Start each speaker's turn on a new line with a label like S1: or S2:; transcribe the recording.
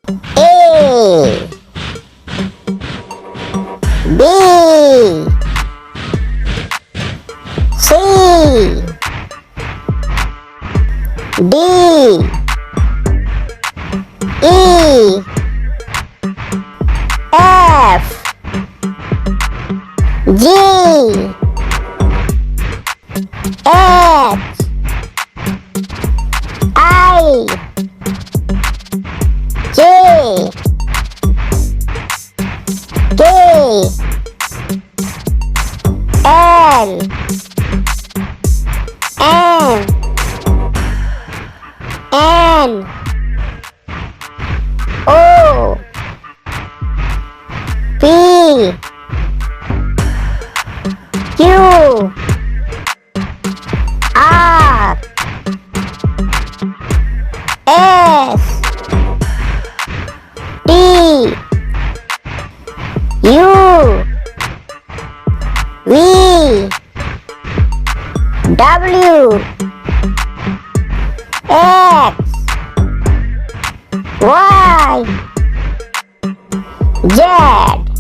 S1: A B C D E F G H I J K L M N O P Q R S T U V W X Y Z